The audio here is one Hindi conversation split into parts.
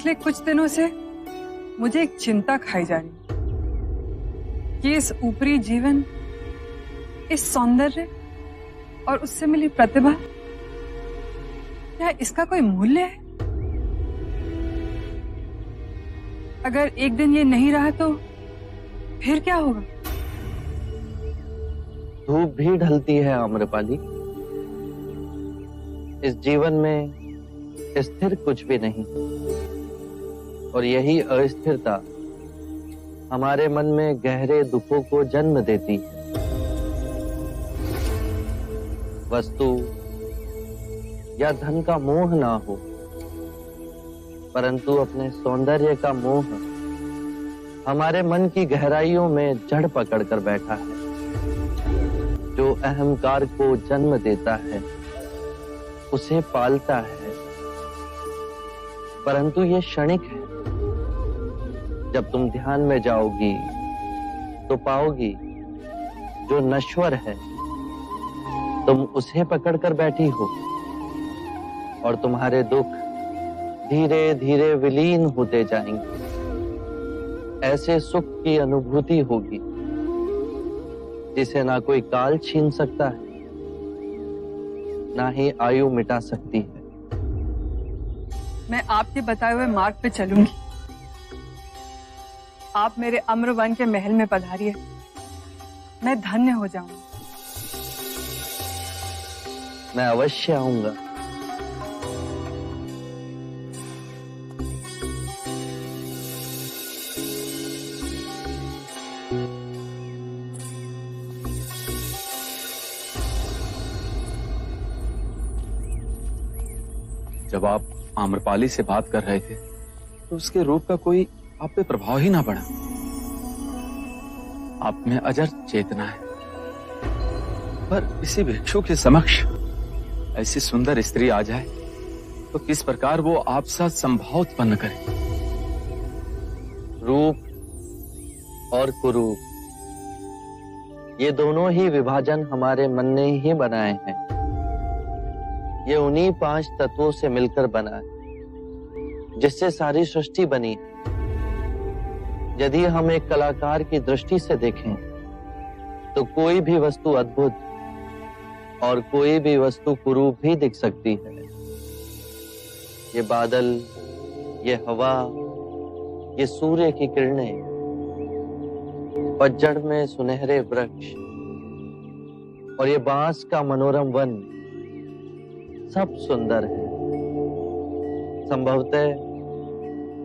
पिछले कुछ दिनों से मुझे एक चिंता खाई जा रही कि इस ऊपरी जीवन, इस सौंदर्य और उससे मिली प्रतिभा, क्या इसका कोई मूल्य है? अगर एक दिन ये नहीं रहा तो फिर क्या होगा? धूप भी ढलती है आम्रपाली। इस जीवन में स्थिर कुछ भी नहीं, और यही अस्थिरता हमारे मन में गहरे दुखों को जन्म देती है। वस्तु या धन का मोह ना हो, परंतु अपने सौंदर्य का मोह हमारे मन की गहराइयों में जड़ पकड़कर बैठा है, जो अहंकार को जन्म देता है, उसे पालता है। परंतु ये क्षणिक है। जब तुम ध्यान में जाओगी तो पाओगी जो नश्वर है, तुम उसे पकड़कर बैठी हो, और तुम्हारे दुख धीरे धीरे विलीन होते जाएंगे। ऐसे सुख की अनुभूति होगी जिसे ना कोई काल छीन सकता है, ना ही आयु मिटा सकती है। मैं आपके बताए हुए मार्ग पे चलूंगी। आप मेरे अम्रवन के महल में पधारिए, मैं धन्य हो जाऊंगी। मैं अवश्य आऊंगा। जब आप आम्रपाली से बात कर रहे थे तो उसके रूप का कोई आप पे प्रभाव ही ना पड़ा। आप में अजर चेतना है, पर इसी भिक्षु के समक्ष ऐसी सुंदर स्त्री आ जाए तो किस प्रकार वो आप साथ संभाव उत्पन्न करे। रूप और कुरूप, ये दोनों ही विभाजन हमारे मन ने ही बनाए हैं। ये उन्हीं 5 तत्वों से मिलकर बना है जिससे सारी सृष्टि बनी। यदि हम एक कलाकार की दृष्टि से देखें तो कोई भी वस्तु अद्भुत और कोई भी वस्तु कुरूप भी दिख सकती है। ये बादल, ये हवा, ये सूर्य की किरणें, पतझड़ में सुनहरे वृक्ष और ये बांस का मनोरम वन, सब सुंदर है। संभवतः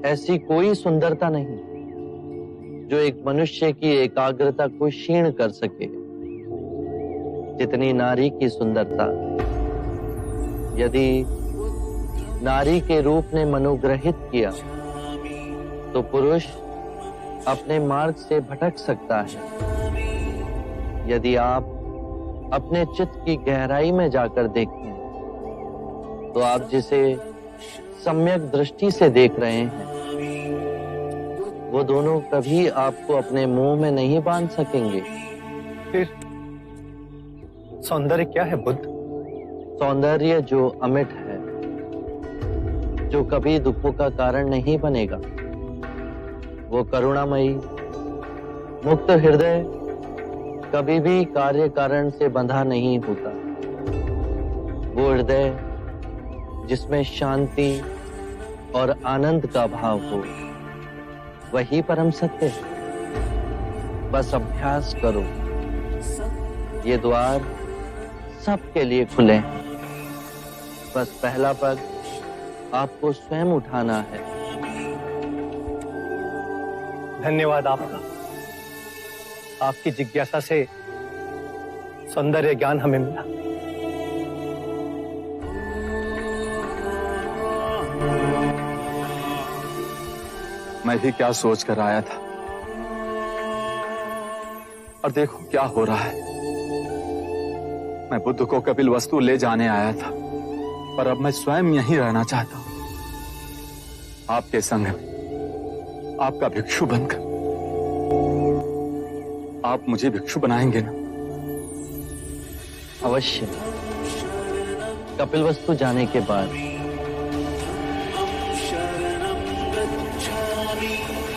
ऐसी कोई सुंदरता नहीं जो एक मनुष्य की एकाग्रता को क्षीण कर सके, जितनी नारी की सुंदरता। यदि नारी के रूप ने मनोग्रहित किया तो पुरुष अपने मार्ग से भटक सकता है। यदि आप अपने चित्त की गहराई में जाकर देखें तो आप जिसे सम्यक दृष्टि से देख रहे हैं वो दोनों कभी आपको अपने मुंह में नहीं बांध सकेंगे। फिर सौंदर्य क्या है बुद्ध? सौंदर्य जो अमिट है, जो कभी दुखों का कारण नहीं बनेगा, वो करुणामयी मुक्त हृदय कभी भी कार्य कारण से बंधा नहीं होता। वो हृदय जिसमें शांति और आनंद का भाव हो, वही परम सत्य है। बस अभ्यास करो, ये द्वार सबके लिए खुले हैं। बस पहला पग आपको स्वयं उठाना है। धन्यवाद आपका। आपकी जिज्ञासा से सौंदर्य ज्ञान हमें मिला। मैं भी क्या सोच कर आया था, और देखो क्या हो रहा है। मैं बुद्ध को कपिल वस्तु ले जाने आया था, पर अब मैं स्वयं यहीं रहना चाहता हूं, आपके संग में, आपका भिक्षु बनकर। आप मुझे भिक्षु बनाएंगे ना? अवश्य। कपिल वस्तु जाने के बाद गच्छामि